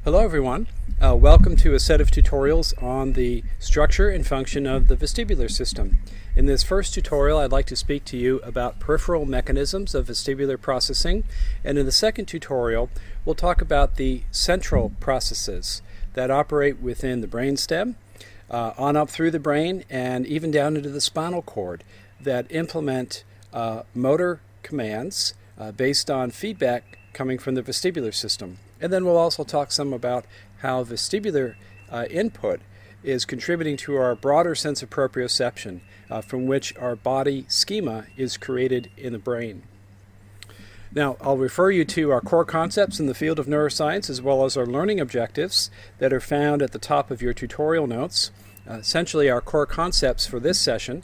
Hello everyone. Welcome to a set of tutorials on the structure and function of the vestibular system. In this first tutorial, I'd like to speak to you about peripheral mechanisms of vestibular processing, and in the second tutorial, we'll talk about the central processes that operate within the brainstem, on up through the brain, and even down into the spinal cord that implement motor commands based on feedback coming from the vestibular system. And then we'll also talk some about how vestibular input is contributing to our broader sense of proprioception, from which our body schema is created in the brain. Now, I'll refer you to our core concepts in the field of neuroscience, as well as our learning objectives that are found at the top of your tutorial notes. Essentially, our core concepts for this session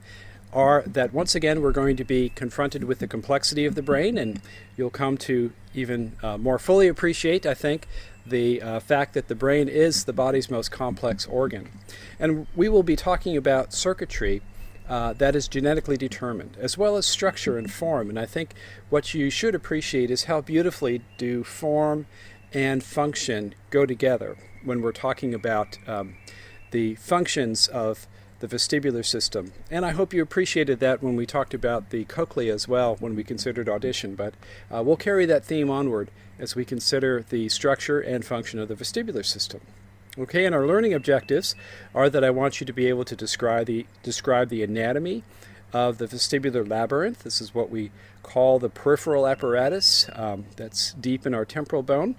are that once again we're going to be confronted with the complexity of the brain, and you'll come to even more fully appreciate, I think, the fact that the brain is the body's most complex organ. And we will be talking about circuitry that is genetically determined, as well as structure and form. And I think what you should appreciate is how beautifully do form and function go together when we're talking about the functions of the vestibular system. And I hope you appreciated that when we talked about the cochlea as well when we considered audition, but we'll carry that theme onward as we consider the structure and function of the vestibular system. Okay, and our learning objectives are that I want you to be able to describe the anatomy of the vestibular labyrinth. This is what we call the peripheral apparatus that's deep in our temporal bone.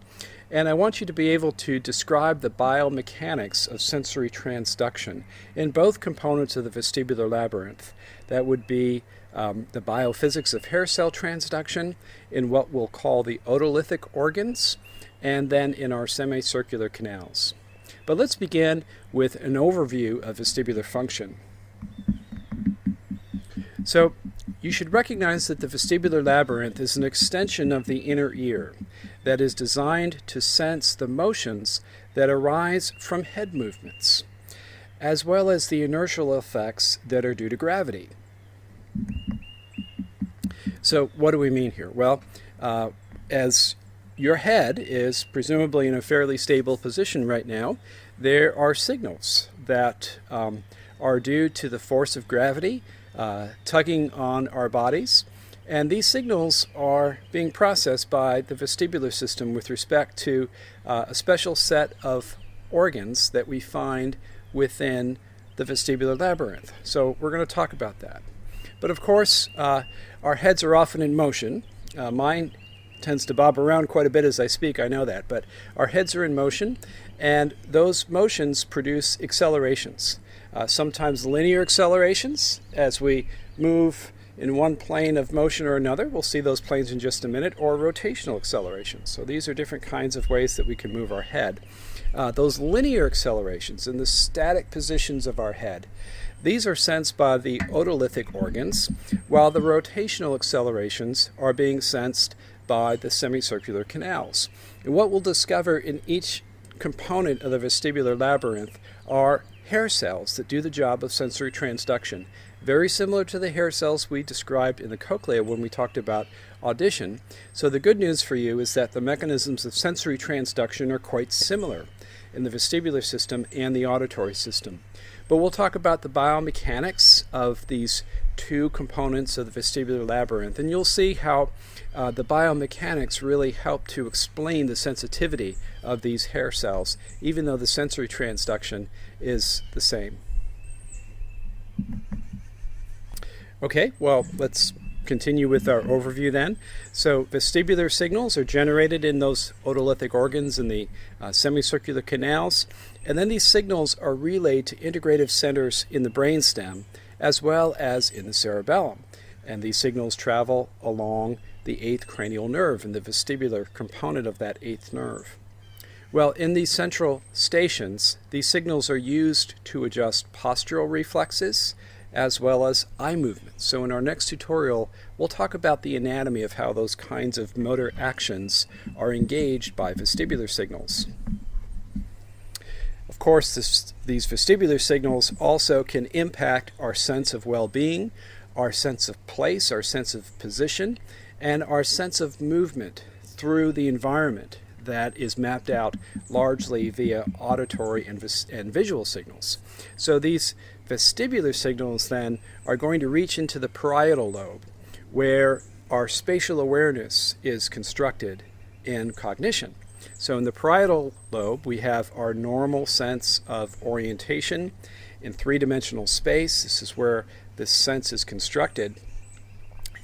And I want you to be able to describe the biomechanics of sensory transduction in both components of the vestibular labyrinth. That would be the biophysics of hair cell transduction in what we'll call the otolithic organs, and then in our semicircular canals. But let's begin with an overview of vestibular function. So you should recognize that the vestibular labyrinth is an extension of the inner ear that is designed to sense the motions that arise from head movements, as well as the inertial effects that are due to gravity. So what do we mean here? Well, as your head is presumably in a fairly stable position right now, there are signals that are due to the force of gravity tugging on our bodies, and these signals are being processed by the vestibular system with respect to a special set of organs that we find within the vestibular labyrinth. So we're going to talk about that. But of course, our heads are often in motion. Mine tends to bob around quite a bit as I speak, I know that, but our heads are in motion, and those motions produce accelerations. Sometimes linear accelerations as we move in one plane of motion or another. We'll see those planes in just a minute, or rotational accelerations. So these are different kinds of ways that we can move our head. Those linear accelerations in the static positions of our head, these are sensed by the otolithic organs, while the rotational accelerations are being sensed by the semicircular canals. And what we'll discover in each component of the vestibular labyrinth are hair cells that do the job of sensory transduction, very similar to the hair cells we described in the cochlea when we talked about audition. So the good news for you is that the mechanisms of sensory transduction are quite similar in the vestibular system and the auditory system. But we'll talk about the biomechanics of these two components of the vestibular labyrinth, and you'll see how the biomechanics really help to explain the sensitivity of these hair cells, even though the sensory transduction is the same. Okay, well, let's continue with our overview then. So vestibular signals are generated in those otolithic organs in the semicircular canals, and then these signals are relayed to integrative centers in the brainstem as well as in the cerebellum. And these signals travel along the eighth cranial nerve and the vestibular component of that eighth nerve. Well, in these central stations, these signals are used to adjust postural reflexes as well as eye movements. So in our next tutorial, we'll talk about the anatomy of how those kinds of motor actions are engaged by vestibular signals. Of course, these vestibular signals also can impact our sense of well-being, our sense of place, our sense of position, and our sense of movement through the environment that is mapped out largely via auditory and visual signals. So these vestibular signals then are going to reach into the parietal lobe, where our spatial awareness is constructed in cognition. So in the parietal lobe, we have our normal sense of orientation in three-dimensional space. This is where this sense is constructed.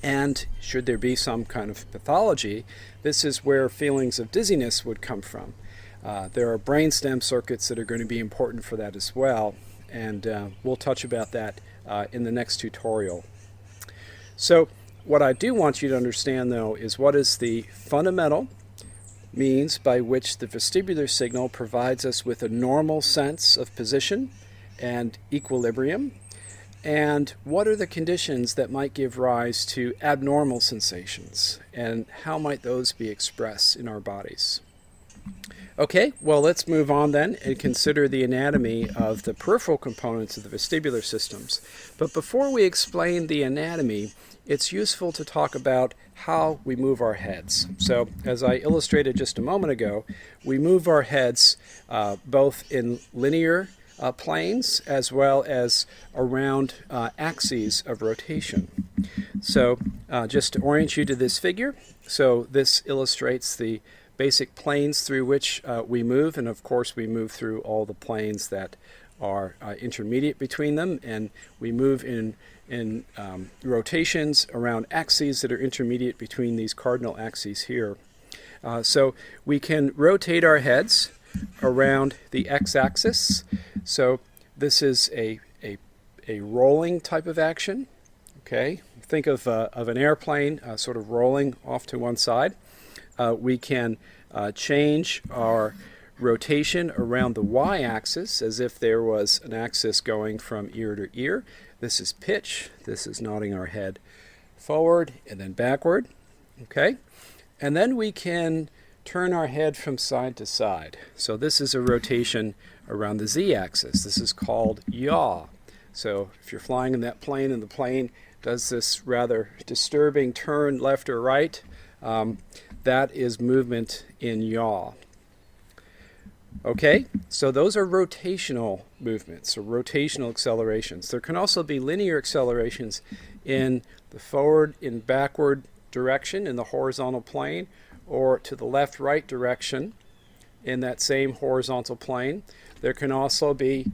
And should there be some kind of pathology, this is where feelings of dizziness would come from. There are brainstem circuits that are going to be important for that as well, and we'll touch about that in the next tutorial. So what I do want you to understand, though, is what is the fundamental means by which the vestibular signal provides us with a normal sense of position and equilibrium, and what are the conditions that might give rise to abnormal sensations, and how might those be expressed in our bodies. Okay, well, let's move on then and consider the anatomy of the peripheral components of the vestibular systems. But before we explain the anatomy, it's useful to talk about how we move our heads. So, as I illustrated just a moment ago, we move our heads both in linear planes as well as around axes of rotation. So, just to orient you to this figure, so this illustrates the basic planes through which we move, and of course we move through all the planes that are intermediate between them, and we move in rotations around axes that are intermediate between these cardinal axes here. So we can rotate our heads around the x-axis. So this is a rolling type of action. Okay, think of an airplane sort of rolling off to one side. We can change our rotation around the y-axis as if there was an axis going from ear to ear. This is pitch. This is nodding our head forward and then backward. Okay, and then we can turn our head from side to side. So this is a rotation around the z-axis. This is called yaw. So if you're flying in that plane and the plane does this rather disturbing turn left or right, that is movement in yaw. Okay, so those are rotational movements, or rotational accelerations. There can also be linear accelerations in the forward and backward direction in the horizontal plane, or to the left-right direction in that same horizontal plane. There can also be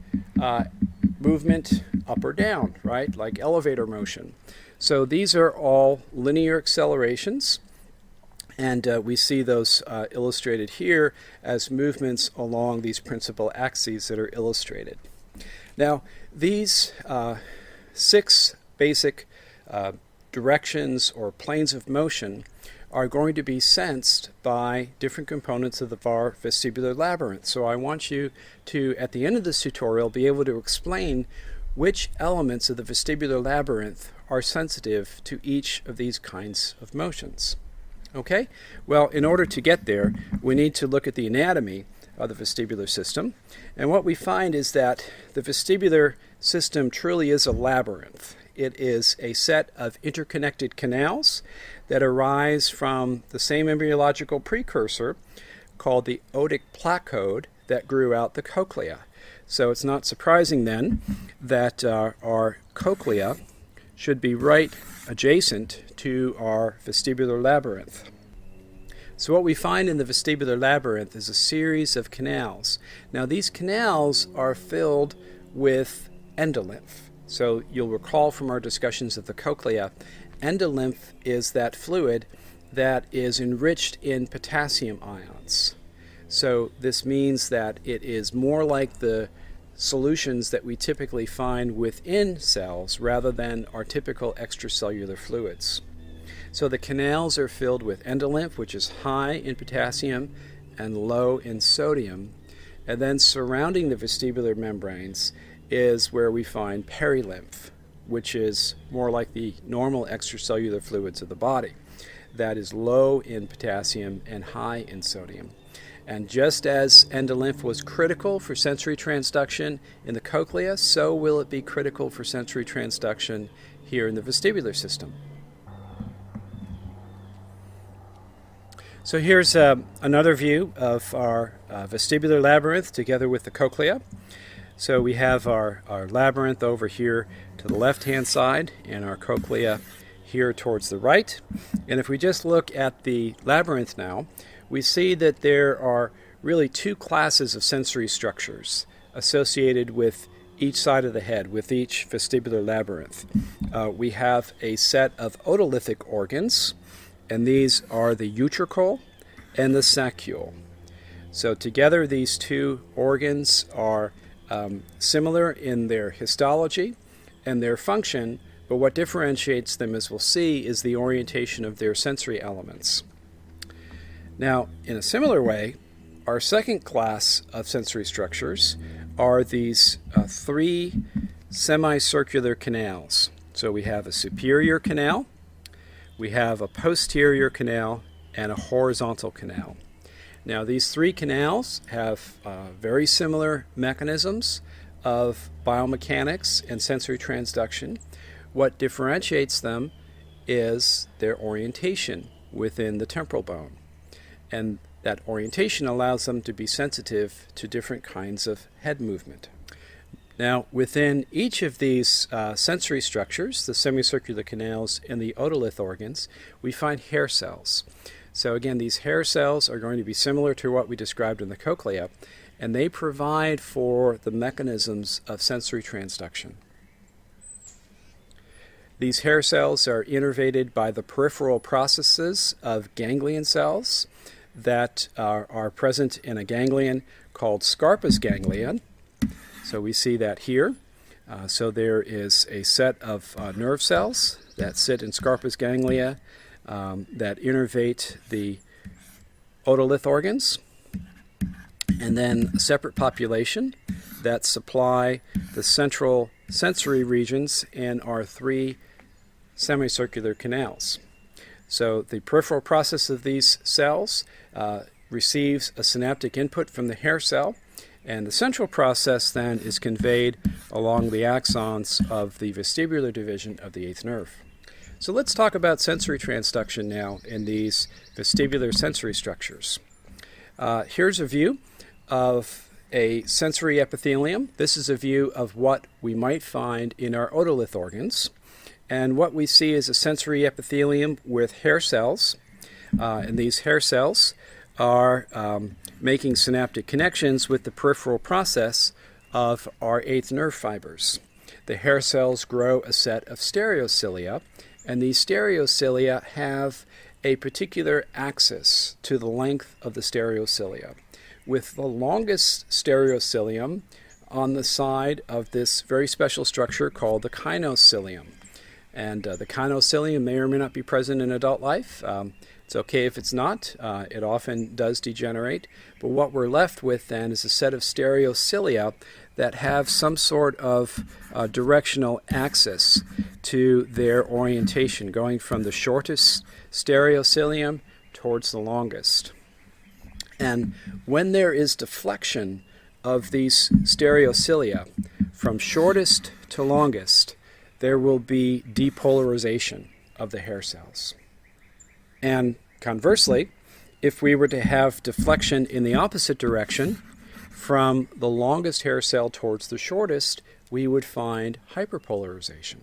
movement up or down, right, like elevator motion. So these are all linear accelerations. And we see those illustrated here as movements along these principal axes that are illustrated. Now, these 6 basic directions or planes of motion are going to be sensed by different components of the VAR vestibular labyrinth. So I want you to, at the end of this tutorial, be able to explain which elements of the vestibular labyrinth are sensitive to each of these kinds of motions. Okay, well, in order to get there, we need to look at the anatomy of the vestibular system. And what we find is that the vestibular system truly is a labyrinth. It is a set of interconnected canals that arise from the same embryological precursor called the otic placode that grew out the cochlea. So it's not surprising then that our cochlea should be right adjacent to our vestibular labyrinth. So what we find in the vestibular labyrinth is a series of canals. Now these canals are filled with endolymph. So you'll recall from our discussions of the cochlea, endolymph is that fluid that is enriched in potassium ions. So this means that it is more like the solutions that we typically find within cells rather than our typical extracellular fluids. So the canals are filled with endolymph, which is high in potassium and low in sodium, and then surrounding the vestibular membranes is where we find perilymph, which is more like the normal extracellular fluids of the body. That is low in potassium and high in sodium. And just as endolymph was critical for sensory transduction in the cochlea, so will it be critical for sensory transduction here in the vestibular system. So here's another view of our vestibular labyrinth together with the cochlea. So we have our labyrinth over here to the left-hand side and our cochlea here towards the right. And if we just look at the labyrinth now, we see that there are really two classes of sensory structures associated with each side of the head, with each vestibular labyrinth. We have a set of otolithic organs, and these are the utricle and the saccule. So together these two organs are similar in their histology and their function, but what differentiates them, as we'll see, is the orientation of their sensory elements. Now, in a similar way, our second class of sensory structures are these three semicircular canals. So we have a superior canal, we have a posterior canal, and a horizontal canal. Now, these three canals have very similar mechanisms of biomechanics and sensory transduction. What differentiates them is their orientation within the temporal bone. And that orientation allows them to be sensitive to different kinds of head movement. Now, within each of these sensory structures, the semicircular canals and the otolith organs, we find hair cells. So again, these hair cells are going to be similar to what we described in the cochlea, and they provide for the mechanisms of sensory transduction. These hair cells are innervated by the peripheral processes of ganglion cells that are present in a ganglion called Scarpa's ganglion. So we see that here. So there is a set of nerve cells that sit in Scarpa's ganglia that innervate the otolith organs, and then a separate population that supply the central sensory regions in our three semicircular canals. So the peripheral process of these cells receives a synaptic input from the hair cell, and the central process then is conveyed along the axons of the vestibular division of the eighth nerve. So let's talk about sensory transduction now in these vestibular sensory structures. Here's a view of a sensory epithelium. This is a view of what we might find in our otolith organs. And what we see is a sensory epithelium with hair cells. And these hair cells are making synaptic connections with the peripheral process of our eighth nerve fibers. The hair cells grow a set of stereocilia, and these stereocilia have a particular axis to the length of the stereocilia, with the longest stereocilium on the side of this very special structure called the kinocilium. And the kinocilium may or may not be present in adult life. It's okay if it's not. It often does degenerate. But what we're left with then is a set of stereocilia that have some sort of directional axis to their orientation, going from the shortest stereocilium towards the longest. And when there is deflection of these stereocilia from shortest to longest, there will be depolarization of the hair cells. And conversely, if we were to have deflection in the opposite direction, from the longest hair cell towards the shortest, we would find hyperpolarization.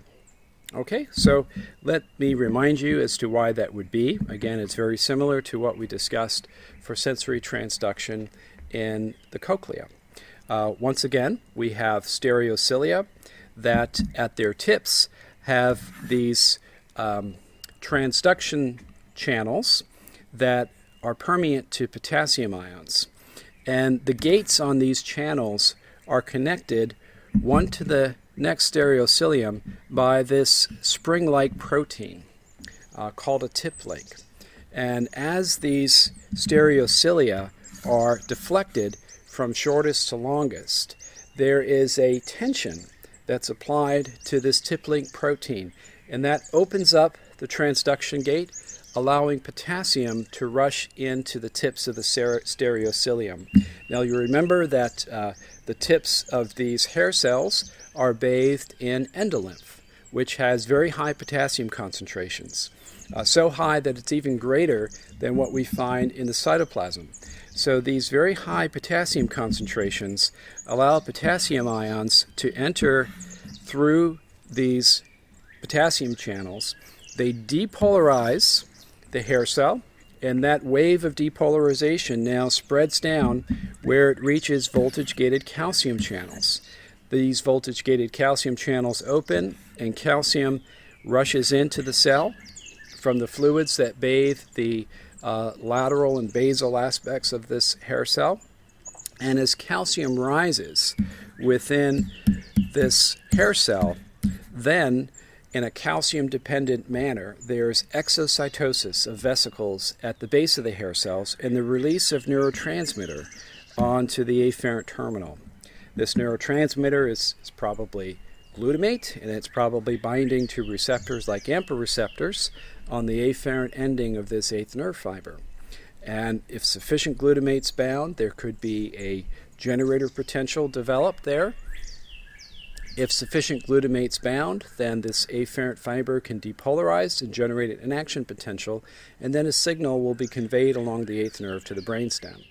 Okay, so let me remind you as to why that would be. Again, it's very similar to what we discussed for sensory transduction in the cochlea. Once again, we have stereocilia that at their tips have these transduction channels that are permeant to potassium ions. And the gates on these channels are connected one to the next stereocilium by this spring-like protein called a tip link. And as these stereocilia are deflected from shortest to longest, there is a tension that's applied to this tip link protein, and that opens up the transduction gate, allowing potassium to rush into the tips of the stereocilium. Now you remember that the tips of these hair cells are bathed in endolymph, which has very high potassium concentrations. so high that it's even greater than what we find in the cytoplasm. So these very high potassium concentrations allow potassium ions to enter through these potassium channels. They depolarize the hair cell, and that wave of depolarization now spreads down where it reaches voltage-gated calcium channels. These voltage-gated calcium channels open, and calcium rushes into the cell from the fluids that bathe the lateral and basal aspects of this hair cell. And as calcium rises within this hair cell, then in a calcium-dependent manner, there's exocytosis of vesicles at the base of the hair cells and the release of neurotransmitter onto the afferent terminal. This neurotransmitter is probably glutamate, and it's probably binding to receptors like AMPA receptors on the afferent ending of this eighth nerve fiber. And if sufficient glutamate's bound, there could be a generator potential developed there. If sufficient glutamate's bound, then this afferent fiber can depolarize and generate an action potential, and then a signal will be conveyed along the eighth nerve to the brainstem.